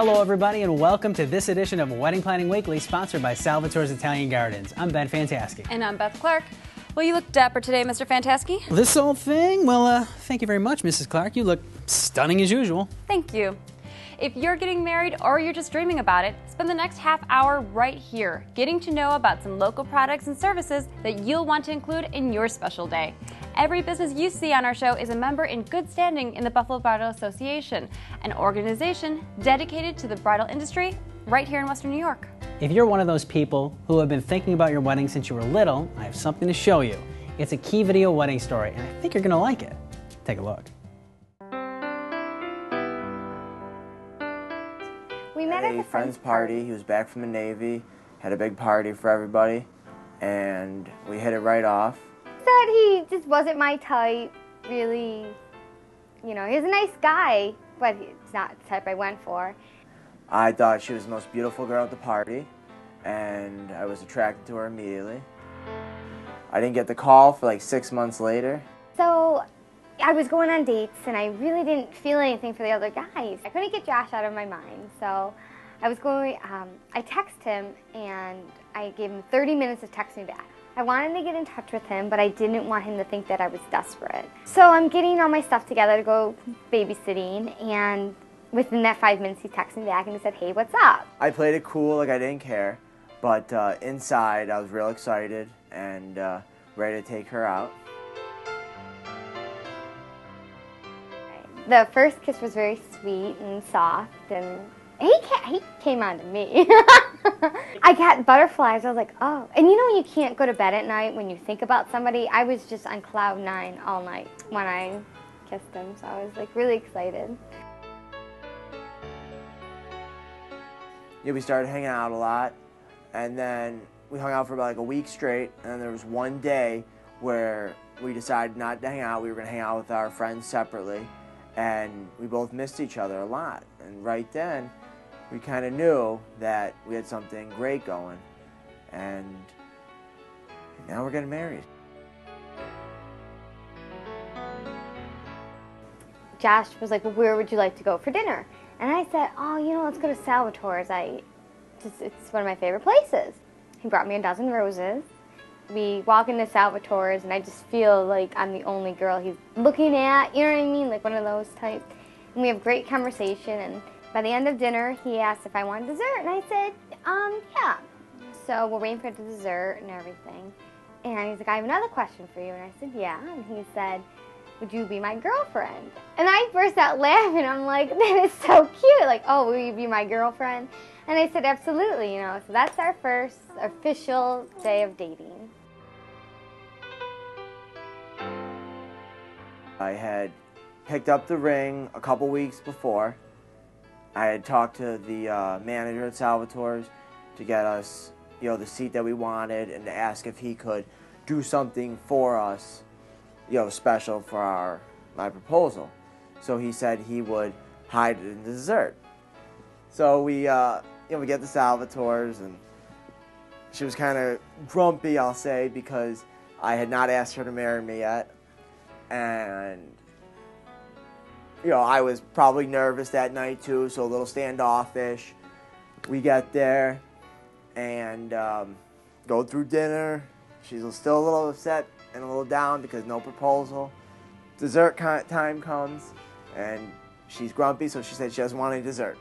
Hello everybody and welcome to this edition of Wedding Planning Weekly, sponsored by Salvatore's Italian Gardens. I'm Ben Fantaschi. And I'm Beth Clark. Well, you look dapper today, Mr. Fantaschi. This old thing? Well, thank you very much, Mrs. Clark. You look stunning as usual. Thank you. If you're getting married or you're just dreaming about it, spend the next half hour right here getting to know about some local products and services that you'll want to include in your special day. Every business you see on our show is a member in good standing in the Buffalo Bridal Association, an organization dedicated to the bridal industry right here in Western New York. If you're one of those people who have been thinking about your wedding since you were little, I have something to show you. It's a key video wedding story, and I think you're going to like it. Take a look. We met at a friend's party. He was back from the Navy, had a big party for everybody, and we hit it right off. Said he just wasn't my type, really. You know, he was a nice guy, but it's not the type I went for. I thought she was the most beautiful girl at the party, and I was attracted to her immediately. I didn't get the call for like 6 months later. So I was going on dates, and I really didn't feel anything for the other guys. I couldn't get Josh out of my mind, so I was going, I texted him, and I gave him 30 minutes to text me back. I wanted to get in touch with him, but I didn't want him to think that I was desperate. So I'm getting all my stuff together to go babysitting, and within that 5 minutes he texted me back and he said, "Hey, what's up?" I played it cool, like I didn't care, but inside I was real excited and ready to take her out. The first kiss was very sweet and soft, and he came on to me. I got butterflies. I was like, oh. And you know when you can't go to bed at night when you think about somebody? I was just on cloud 9 all night when I kissed him, so I was like really excited. Yeah, we started hanging out a lot, and then we hung out for about like a week straight, and then there was one day where we decided not to hang out. We were going to hang out with our friends separately, and we both missed each other a lot. And right then, we kind of knew that we had something great going, and now we're getting married. Josh was like, well, where would you like to go for dinner? And I said, oh, you know, let's go to Salvatore's. It's one of my favorite places. He brought me a dozen roses. We walk into Salvatore's, and I just feel like I'm the only girl he's looking at, you know what I mean? Like one of those type. And we have great conversation, and by the end of dinner, he asked if I wanted dessert, and I said, yeah. So we're waiting for the dessert and everything. And he's like, I have another question for you. And I said, yeah. And he said, would you be my girlfriend? And I burst out laughing. I'm like, that is so cute. Like, oh, will you be my girlfriend? And I said, absolutely, you know. So that's our first official day of dating. I had picked up the ring a couple weeks before. I had talked to the manager at Salvatore's to get us, you know, the seat that we wanted, and to ask if he could do something for us, you know, special for my proposal. So he said he would hide it in the dessert. So we, you know, we get to Salvatore's, and she was kind of grumpy, I'll say, because I had not asked her to marry me yet, and you know, I was probably nervous that night too, so a little standoffish. We get there and go through dinner. She's still a little upset and a little down because no proposal. Dessert time comes, and she's grumpy, so she said she doesn't want any dessert.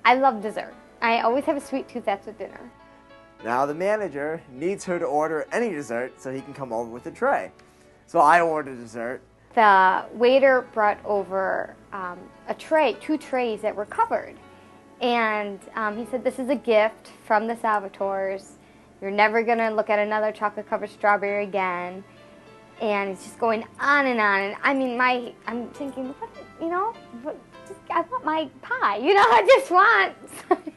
I love dessert. I always have a sweet tooth after dinner. Now the manager needs her to order any dessert so he can come over with a tray. So I ordered dessert. The waiter brought over a tray, 2 trays that were covered. And he said, this is a gift from the Salvatore's. You're never going to look at another chocolate-covered strawberry again. And it's just going on and on. And I mean, I'm thinking, what, you know, I want my pie. You know, I just want,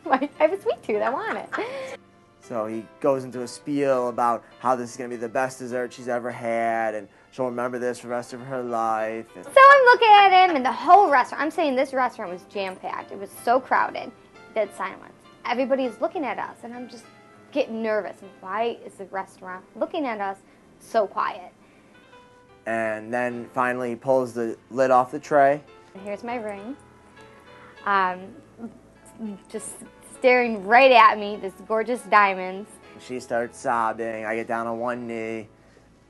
I have a sweet tooth, I want it. So he goes into a spiel about how this is going to be the best dessert she's ever had, and she'll remember this for the rest of her life. So I'm looking at him, and the whole restaurant, I'm saying this restaurant was jam-packed. It was so crowded, dead silence. Everybody's looking at us, and I'm just getting nervous. Why is the restaurant looking at us so quiet? And then finally he pulls the lid off the tray. Here's my ring. just staring right at me, this gorgeous diamonds. She starts sobbing. I get down on one knee.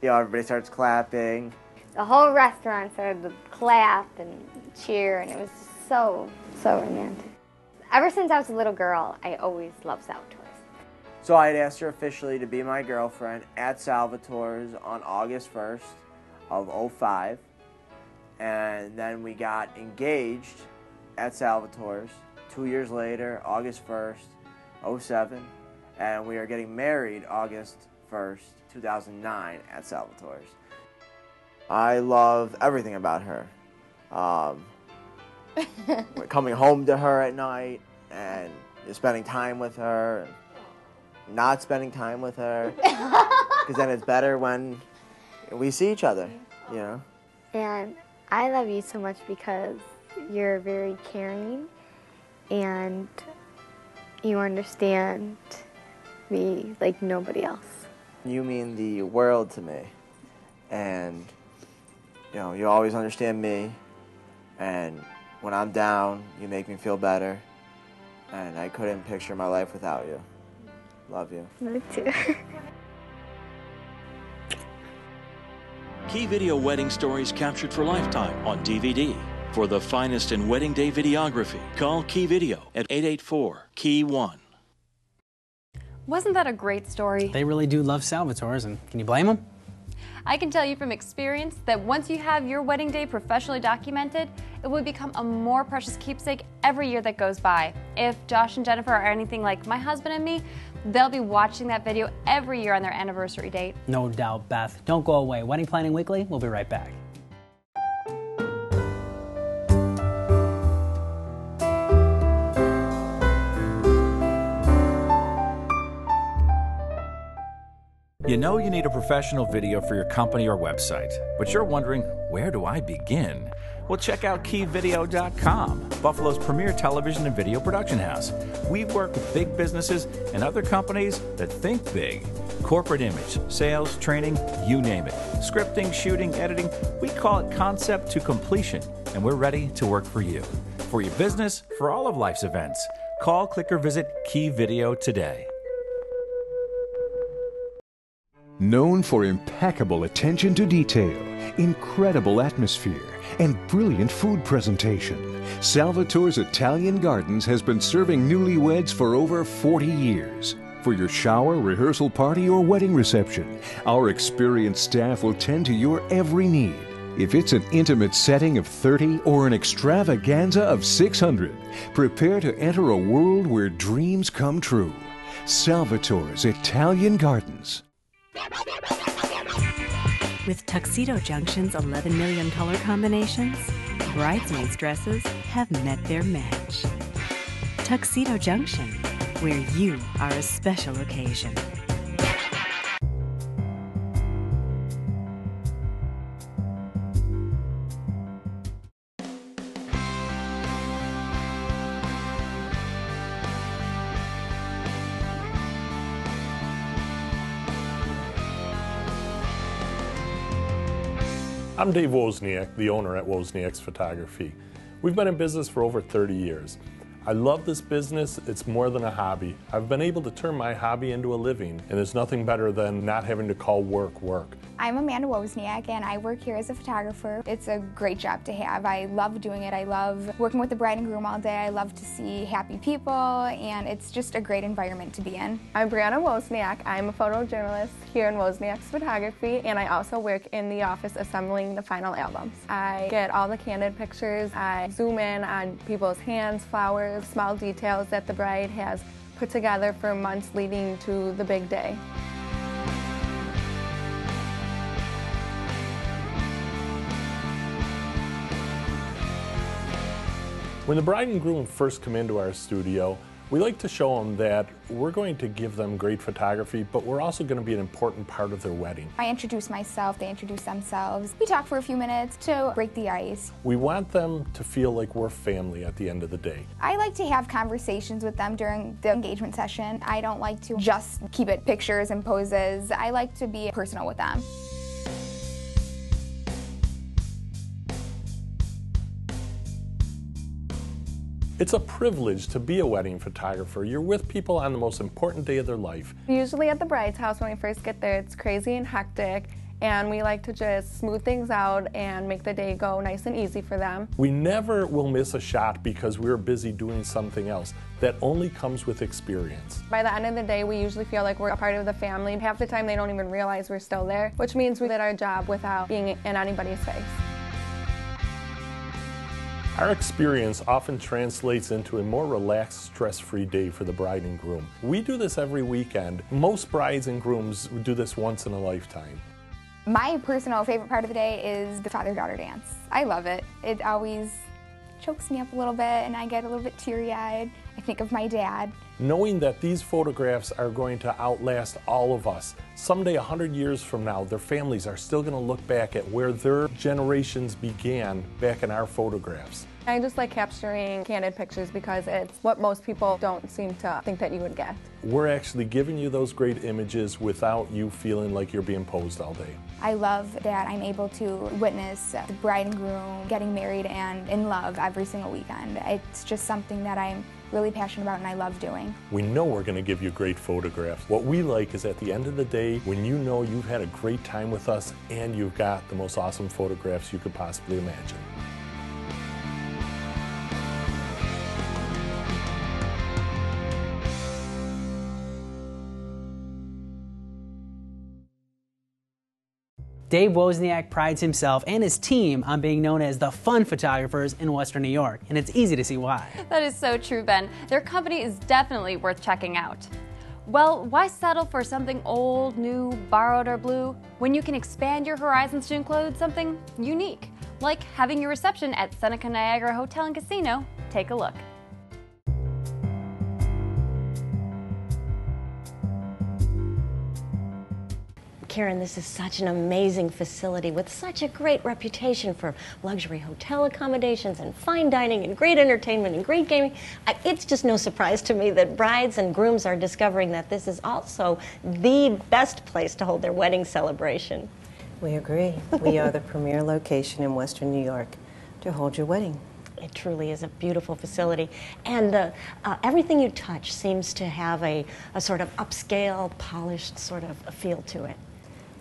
Everybody starts clapping. The whole restaurant started to clap and cheer, and it was so romantic. Ever since I was a little girl, I always loved Salvatore's. So I had asked her officially to be my girlfriend at Salvatore's on August 1st of 2005. And then we got engaged at Salvatore's 2 years later, August 1st, 2007. And we are getting married August 1st, 2009 at Salvatore's. I love everything about her. Coming home to her at night and spending time with her, and not spending time with her, because then it's better when we see each other, you know. And I love you so much because you're very caring and you understand me like nobody else. You mean the world to me, and you always understand me, and when I'm down, you make me feel better, and I couldn't picture my life without you. Love you. Me too. Key Video wedding stories captured for lifetime on DVD. For the finest in wedding day videography, call Key Video at 884-KEY-1. Wasn't that a great story? They really do love Salvatore's, and can you blame them? I can tell you from experience that once you have your wedding day professionally documented, it will become a more precious keepsake every year that goes by. If Josh and Jennifer are anything like my husband and me, they'll be watching that video every year on their anniversary date. No doubt, Beth. Don't go away. Wedding Planning Weekly, we'll be right back. You know you need a professional video for your company or website, but you're wondering, where do I begin? Well, check out KeyVideo.com, Buffalo's premier television and video production house. We've worked with big businesses and other companies that think big. Corporate image, sales, training, you name it. Scripting, shooting, editing, we call it concept to completion, and we're ready to work for you. For your business, for all of life's events. Call, click, or visit Key Video today. Known for impeccable attention to detail, incredible atmosphere, and brilliant food presentation, Salvatore's Italian Gardens has been serving newlyweds for over 40 years. For your shower, rehearsal party, or wedding reception, our experienced staff will tend to your every need. If it's an intimate setting of 30 or an extravaganza of 600, prepare to enter a world where dreams come true. Salvatore's Italian Gardens. With Tuxedo Junction's 11 million color combinations, bridesmaids' dresses have met their match. Tuxedo Junction, where you are a special occasion. I'm Dave Wozniak, the owner at Wozniak's Photography. We've been in business for over 30 years. I love this business. It's more than a hobby. I've been able to turn my hobby into a living, and there's nothing better than not having to call work work. I'm Amanda Wozniak, and I work here as a photographer. It's a great job to have. I love doing it. I love working with the bride and groom all day. I love to see happy people, and it's just a great environment to be in. I'm Brianna Wozniak. I'm a photojournalist here in Wozniak's Photography, and I also work in the office assembling the final albums. I get all the candid pictures. I zoom in on people's hands, flowers, small details that the bride has put together for months leading to the big day. When the bride and groom first come into our studio, we like to show them that we're going to give them great photography, but we're also going to be an important part of their wedding. I introduce myself, they introduce themselves. We talk for a few minutes to break the ice. We want them to feel like we're family at the end of the day. I like to have conversations with them during the engagement session. I don't like to just keep it pictures and poses. I like to be personal with them. It's a privilege to be a wedding photographer. You're with people on the most important day of their life. Usually at the bride's house when we first get there, it's crazy and hectic, and we like to just smooth things out and make the day go nice and easy for them. We never will miss a shot because we're busy doing something else. That only comes with experience. By the end of the day, we usually feel like we're a part of the family. Half the time they don't even realize we're still there, which means we did our job without being in anybody's face. Our experience often translates into a more relaxed, stress-free day for the bride and groom. We do this every weekend. Most brides and grooms do this once in a lifetime. My personal favorite part of the day is the father-daughter dance. I love it. It always chokes me up a little bit and I get a little bit teary-eyed. I think of my dad. Knowing that these photographs are going to outlast all of us. Someday, 100 years from now, their families are still going to look back at where their generations began back in our photographs. I just like capturing candid pictures because it's what most people don't seem to think that you would get. We're actually giving you those great images without you feeling like you're being posed all day. I love that I'm able to witness the bride and groom getting married and in love every single weekend. It's just something that I'm really passionate about and I love doing. We know we're going to give you great photographs. What we like is at the end of the day, when you know you've had a great time with us and you've got the most awesome photographs you could possibly imagine. Dave Wozniak prides himself and his team on being known as the fun photographers in Western New York, and it's easy to see why. That is so true, Ben. Their company is definitely worth checking out. Well, why settle for something old, new, borrowed, or blue when you can expand your horizons to include something unique, like having your reception at Seneca Niagara Hotel and Casino? Take a look. Karen, this is such an amazing facility with such a great reputation for luxury hotel accommodations and fine dining and great entertainment and great gaming. It's just no surprise to me that brides and grooms are discovering that this is also the best place to hold their wedding celebration. We agree. We are the premier location in Western New York to hold your wedding. It truly is a beautiful facility, and everything you touch seems to have a sort of upscale, polished sort of a feel to it.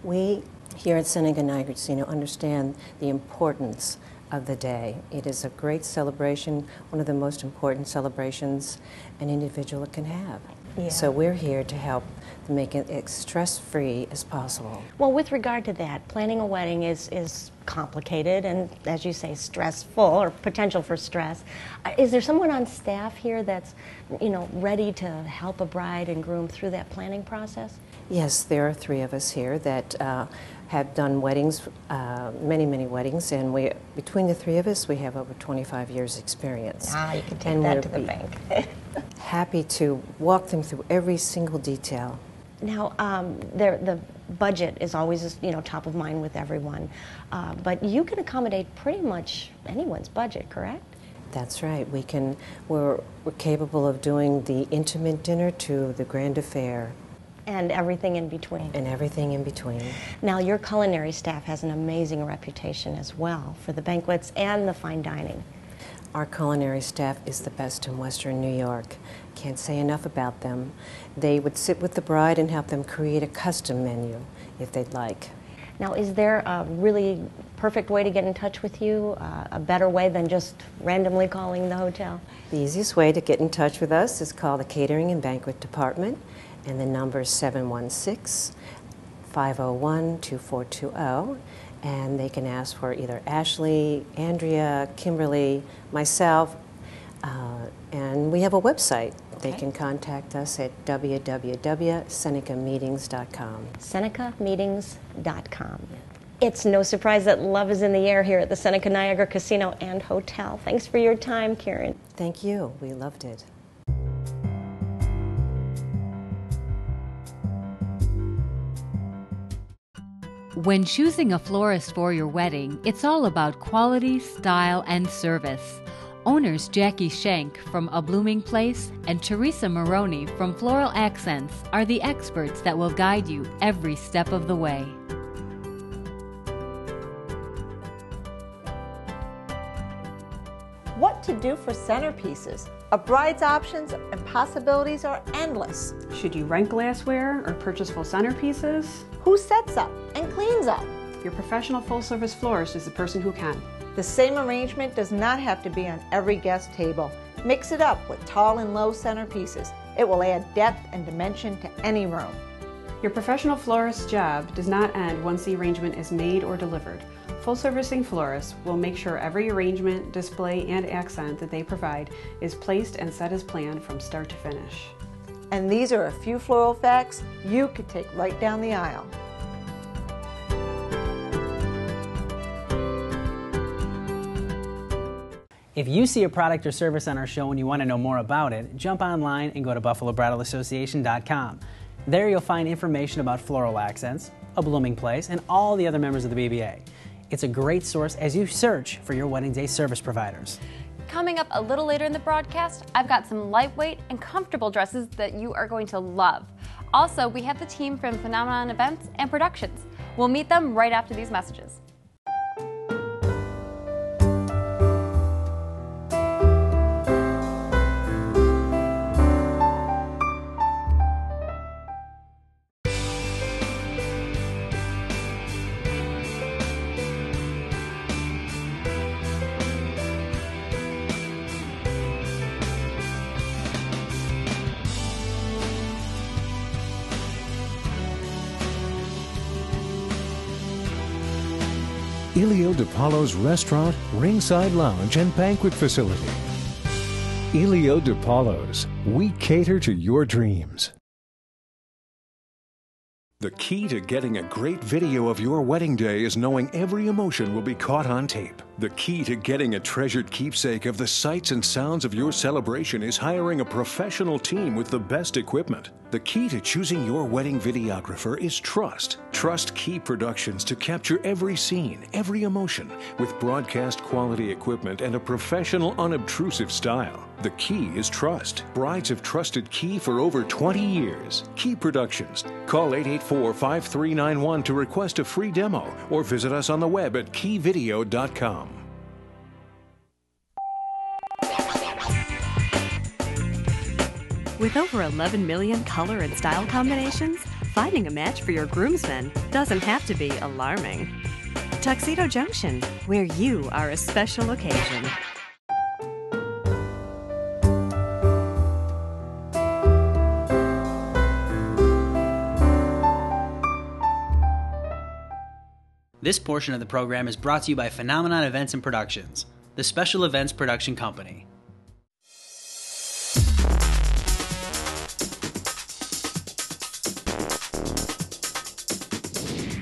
We here at Seneca Niagara Casino understand the importance of the day. It is a great celebration, one of the most important celebrations an individual can have. Yeah. So we're here to help to make it as stress-free as possible. Well, with regard to that, planning a wedding is complicated and, as you say, stressful or potential for stress. Is there someone on staff here that's, ready to help a bride and groom through that planning process? Yes, there are 3 of us here that have done weddings, many weddings, and between the 3 of us, we have over 25 years experience. You can take that to the bank. Happy to walk them through every single detail. Now, the budget is always, top of mind with everyone, but you can accommodate pretty much anyone's budget, correct? That's right. We're capable of doing the intimate dinner to the grand affair. And everything in between. And everything in between. Now, your culinary staff has an amazing reputation as well for the banquets and the fine dining. Our culinary staff is the best in Western New York. Can't say enough about them. They would sit with the bride and help them create a custom menu if they'd like. Now, is there a really perfect way to get in touch with you? A better way than just randomly calling the hotel? The easiest way to get in touch with us is call the Catering and Banquet Department, and the number is 716-501-2420. And they can ask for either Ashley, Andrea, Kimberly, myself, and we have a website. Okay. They can contact us at www.senecameetings.com. senecameetings.com. It's no surprise that love is in the air here at the Seneca Niagara Casino and Hotel. Thanks for your time, Karen. Thank you. We loved it. When choosing a florist for your wedding, it's all about quality, style, and service. Owners Jackie Schenk from A Blooming Place and Teresa Maroney from Floral Accents are the experts that will guide you every step of the way. What to do for centerpieces. A bride's options and possibilities are endless. Should you rent glassware or purchase full centerpieces? Who sets up and cleans up? Your professional full-service florist is the person who can. The same arrangement does not have to be on every guest table. Mix it up with tall and low centerpieces. It will add depth and dimension to any room. Your professional florist's job does not end once the arrangement is made or delivered. Full-servicing florists will make sure every arrangement, display, and accent that they provide is placed and set as planned from start to finish. And these are a few floral facts you could take right down the aisle. If you see a product or service on our show and you want to know more about it, jump online and go to BuffaloBridalAssociation.com. There you'll find information about Floral Accents, A Blooming Place, and all the other members of the BBA. It's a great source as you search for your wedding day service providers. Coming up a little later in the broadcast, I've got some lightweight and comfortable dresses that you are going to love. Also, we have the team from Phenomenon Events and Productions. We'll meet them right after these messages. Elio DiPaolo's Restaurant, Ringside Lounge, and Banquet Facility. Elio DiPaolo's. We cater to your dreams. The key to getting a great video of your wedding day is knowing every emotion will be caught on tape. The key to getting a treasured keepsake of the sights and sounds of your celebration is hiring a professional team with the best equipment. The key to choosing your wedding videographer is trust. Trust Key Productions to capture every scene, every emotion, with broadcast quality equipment and a professional, unobtrusive style. The key is trust. Brides have trusted Key for over 20 years. Key Productions. Call 884-5391 to request a free demo or visit us on the web at keyvideo.com. With over 11 million color and style combinations, finding a match for your groomsmen doesn't have to be alarming. Tuxedo Junction, where you are a special occasion. This portion of the program is brought to you by Phenomenon Events and Productions, the special events production company.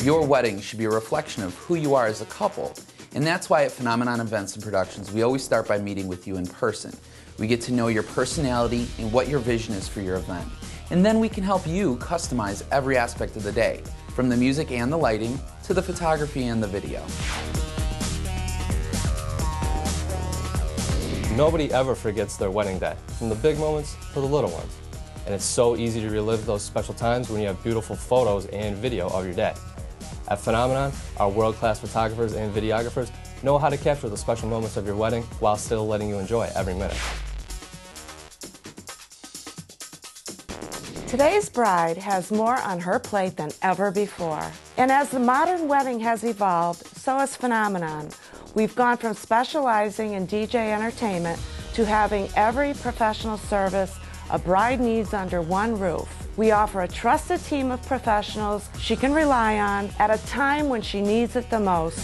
Your wedding should be a reflection of who you are as a couple. And that's why at Phenomenon Events and Productions, we always start by meeting with you in person. We get to know your personality and what your vision is for your event. And then we can help you customize every aspect of the day, from the music and the lighting to the photography and the video. Nobody ever forgets their wedding day, from the big moments to the little ones. And it's so easy to relive those special times when you have beautiful photos and video of your day. At Phenomenon, our world-class photographers and videographers know how to capture the special moments of your wedding while still letting you enjoy every minute. Today's bride has more on her plate than ever before. And as the modern wedding has evolved, so has Phenomenon. We've gone from specializing in DJ entertainment to having every professional service a bride needs under one roof. We offer a trusted team of professionals she can rely on at a time when she needs it the most.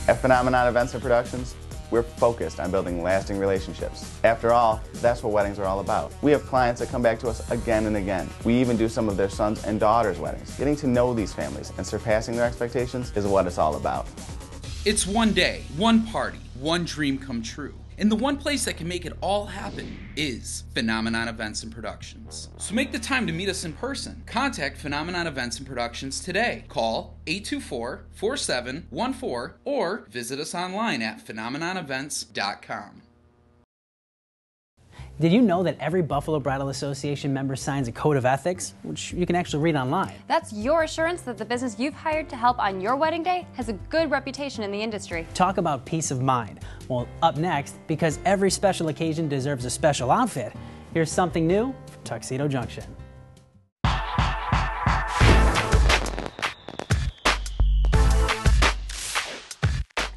At Phenomenon Events and Productions, we're focused on building lasting relationships. After all, that's what weddings are all about. We have clients that come back to us again and again. We even do some of their sons' and daughters' weddings. Getting to know these families and surpassing their expectations is what it's all about. It's one day, one party, one dream come true. And the one place that can make it all happen is Phenomenon Events and Productions. So make the time to meet us in person. Contact Phenomenon Events and Productions today. Call 824-4714 or visit us online at phenomenonevents.com. Did you know that every Buffalo Bridal Association member signs a code of ethics, which you can actually read online? That's your assurance that the business you've hired to help on your wedding day has a good reputation in the industry. Talk about peace of mind. Well, up next, because every special occasion deserves a special outfit, here's something new from Tuxedo Junction.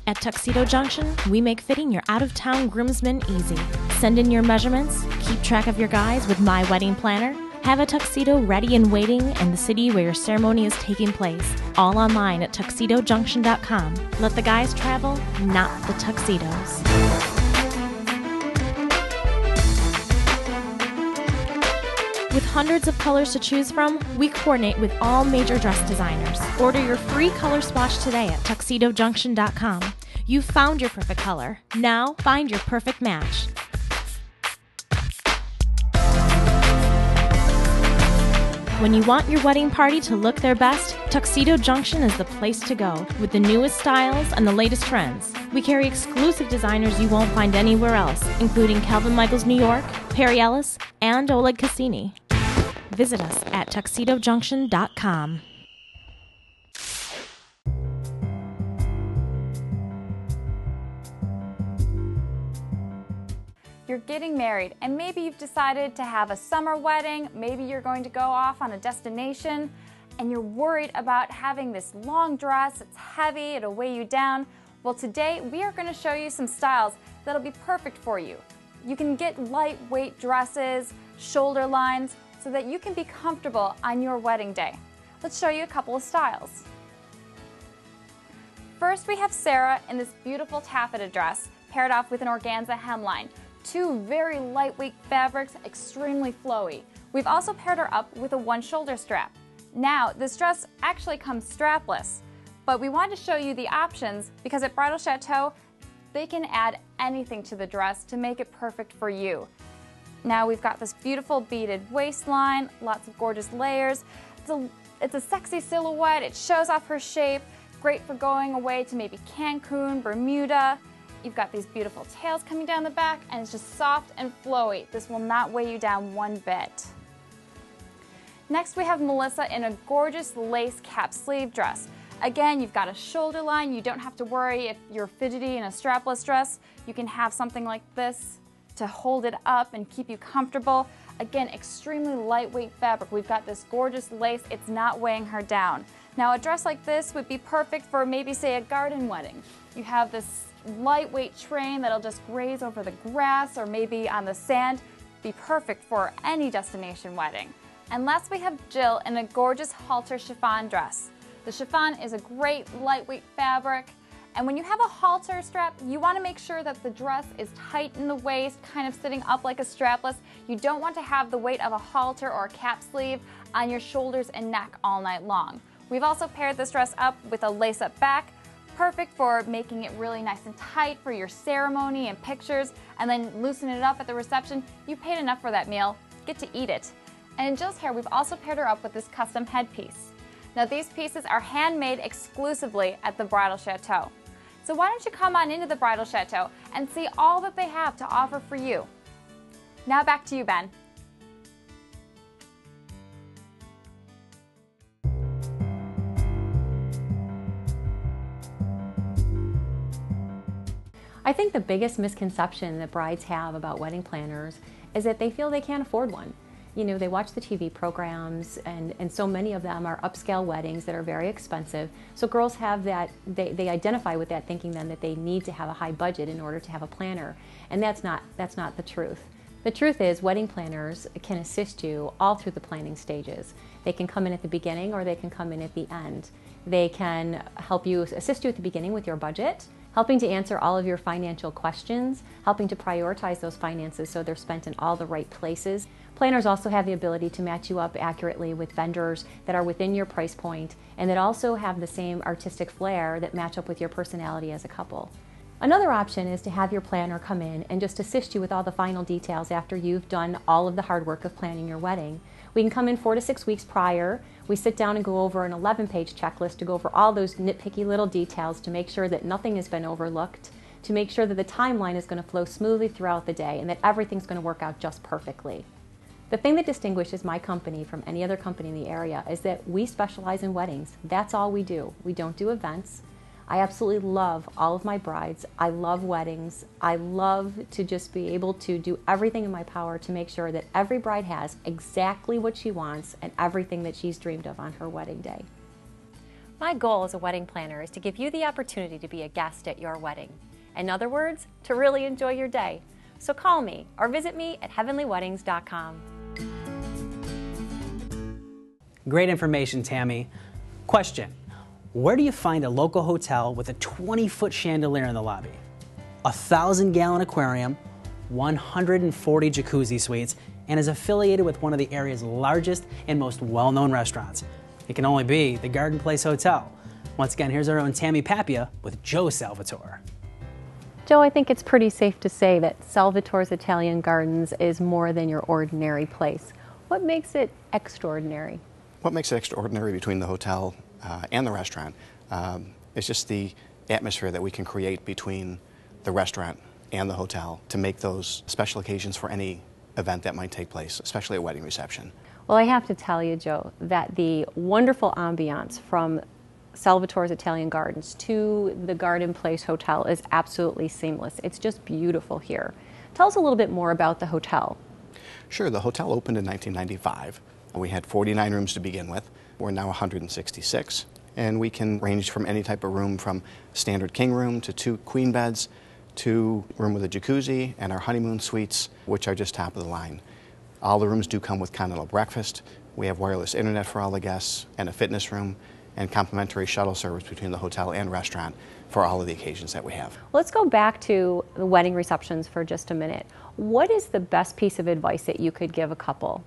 At Tuxedo Junction, we make fitting your out-of-town groomsmen easy. Send in your measurements, keep track of your guys with My Wedding Planner, have a tuxedo ready and waiting in the city where your ceremony is taking place. All online at tuxedojunction.com. Let the guys travel, not the tuxedos. With hundreds of colors to choose from, we coordinate with all major dress designers. Order your free color swatch today at tuxedojunction.com. You've found your perfect color. Now, find your perfect match. When you want your wedding party to look their best, Tuxedo Junction is the place to go. With the newest styles and the latest trends, we carry exclusive designers you won't find anywhere else, including Calvin Michaels New York, Perry Ellis, and Oleg Cassini. Visit us at tuxedojunction.com. You're getting married, and maybe you've decided to have a summer wedding, maybe you're going to go off on a destination, and you're worried about having this long dress, it's heavy, it'll weigh you down. Well, today we are going to show you some styles that'll be perfect for you. You can get lightweight dresses, shoulder lines, so that you can be comfortable on your wedding day. Let's show you a couple of styles. First, we have Sarah in this beautiful taffeta dress, paired off with an organza hemline. Two very lightweight fabrics, extremely flowy. We've also paired her up with a one shoulder strap. Now, this dress actually comes strapless, but we wanted to show you the options because at Bridal Chateau, they can add anything to the dress to make it perfect for you. Now we've got this beautiful beaded waistline, lots of gorgeous layers. It's a sexy silhouette, it shows off her shape, great for going away to maybe Cancun, Bermuda. You've got these beautiful tails coming down the back, and it's just soft and flowy. This will not weigh you down one bit. Next, we have Melissa in a gorgeous lace cap sleeve dress. Again, you've got a shoulder line. You don't have to worry if you're fidgety in a strapless dress. You can have something like this to hold it up and keep you comfortable. Again, extremely lightweight fabric. We've got this gorgeous lace. It's not weighing her down. Now, a dress like this would be perfect for maybe, say, a garden wedding. You have this lightweight train that'll just graze over the grass or maybe on the sand. Be perfect for any destination wedding. And last, we have Jill in a gorgeous halter chiffon dress. The chiffon is a great lightweight fabric. And when you have a halter strap, you want to make sure that the dress is tight in the waist, kind of sitting up like a strapless. You don't want to have the weight of a halter or a cap sleeve on your shoulders and neck all night long. We've also paired this dress up with a lace-up back, perfect for making it really nice and tight for your ceremony and pictures, and then loosen it up at the reception. You paid enough for that meal, get to eat it. And in Jill's hair, we've also paired her up with this custom headpiece. Now, these pieces are handmade exclusively at the Bridal Chateau. So why don't you come on into the Bridal Chateau and see all that they have to offer for you. Now back to you, Ben. I think the biggest misconception that brides have about wedding planners is that they feel they can't afford one. You know, they watch the TV programs, and so many of them are upscale weddings that are very expensive. So girls have that, they identify with that, thinking then that they need to have a high budget in order to have a planner. And that's not the truth. The truth is, wedding planners can assist you all through the planning stages. They can come in at the beginning or they can come in at the end. They can help you, assist you at the beginning with your budget, helping to answer all of your financial questions, helping to prioritize those finances so they're spent in all the right places. Planners also have the ability to match you up accurately with vendors that are within your price point and that also have the same artistic flair that match up with your personality as a couple. Another option is to have your planner come in and just assist you with all the final details after you've done all of the hard work of planning your wedding. We can come in 4 to 6 weeks prior. We sit down and go over an 11-page checklist to go over all those nitpicky little details to make sure that nothing has been overlooked, to make sure that the timeline is going to flow smoothly throughout the day and that everything's going to work out just perfectly. The thing that distinguishes my company from any other company in the area is that we specialize in weddings. That's all we do. We don't do events. I absolutely love all of my brides. I love weddings. I love to just be able to do everything in my power to make sure that every bride has exactly what she wants and everything that she's dreamed of on her wedding day. My goal as a wedding planner is to give you the opportunity to be a guest at your wedding. In other words, to really enjoy your day. So call me or visit me at heavenlyweddings.com. Great information, Tammy. Question: where do you find a local hotel with a 20-foot chandelier in the lobby, a 1,000-gallon aquarium, 140 jacuzzi suites, and is affiliated with one of the area's largest and most well-known restaurants? It can only be the Garden Place Hotel. Once again, here's our own Tammy Papia with Joe Salvatore. Joe, I think it's pretty safe to say that Salvatore's Italian Gardens is more than your ordinary place. What makes it extraordinary? What makes it extraordinary between the hotel and the restaurant is just the atmosphere that we can create between the restaurant and the hotel to make those special occasions for any event that might take place, especially a wedding reception. Well, I have to tell you, Joe, that the wonderful ambiance from Salvatore's Italian Gardens to the Garden Place Hotel is absolutely seamless. It's just beautiful here. Tell us a little bit more about the hotel. Sure, the hotel opened in 1995. We had 49 rooms to begin with. We're now 166, and we can range from any type of room from standard king room to 2 queen beds to room with a jacuzzi and our honeymoon suites, which are just top of the line. All the rooms do come with continental breakfast. We have wireless internet for all the guests and a fitness room and complimentary shuttle service between the hotel and restaurant for all of the occasions that we have. Let's go back to the wedding receptions for just a minute. What is the best piece of advice that you could give a couple?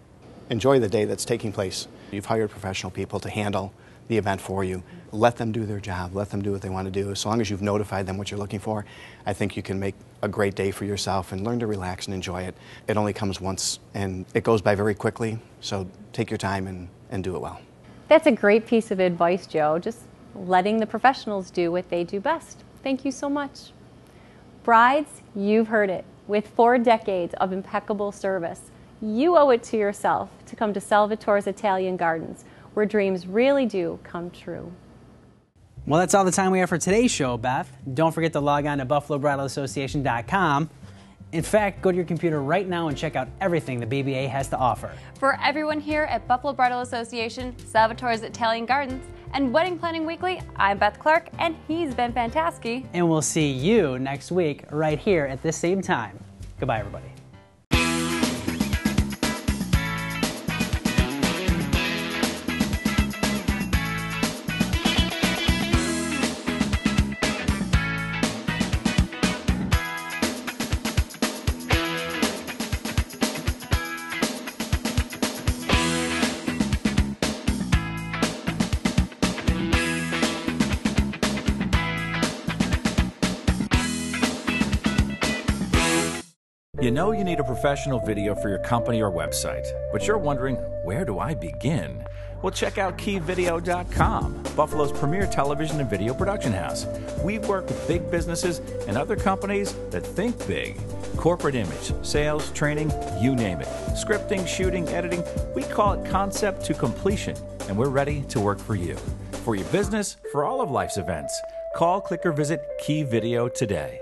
Enjoy the day that's taking place. You've hired professional people to handle the event for you. Let them do their job. Let them do what they want to do. As long as you've notified them what you're looking for, I think you can make a great day for yourself and learn to relax and enjoy it. It only comes once, and it goes by very quickly, so take your time and do it well. That's a great piece of advice, Joe. Just letting the professionals do what they do best. Thank you so much. Brides, you've heard it. With 4 decades of impeccable service, you owe it to yourself to come to Salvatore's Italian Gardens, where dreams really do come true. Well, that's all the time we have for today's show, Beth. Don't forget to log on to BuffaloBridalAssociation.com. In fact, go to your computer right now and check out everything the BBA has to offer. For everyone here at Buffalo Bridal Association, Salvatore's Italian Gardens, and Wedding Planning Weekly, I'm Beth Clark, and he's Ben Fantaschi. And we'll see you next week right here at this same time. Goodbye, everybody. You know you need a professional video for your company or website, but you're wondering, where do I begin? Well, check out KeyVideo.com, Buffalo's premier television and video production house. We work with big businesses and other companies that think big. Corporate image, sales, training, you name it. Scripting, shooting, editing, we call it concept to completion, and we're ready to work for you. For your business, for all of life's events. Call, click, or visit Key Video today.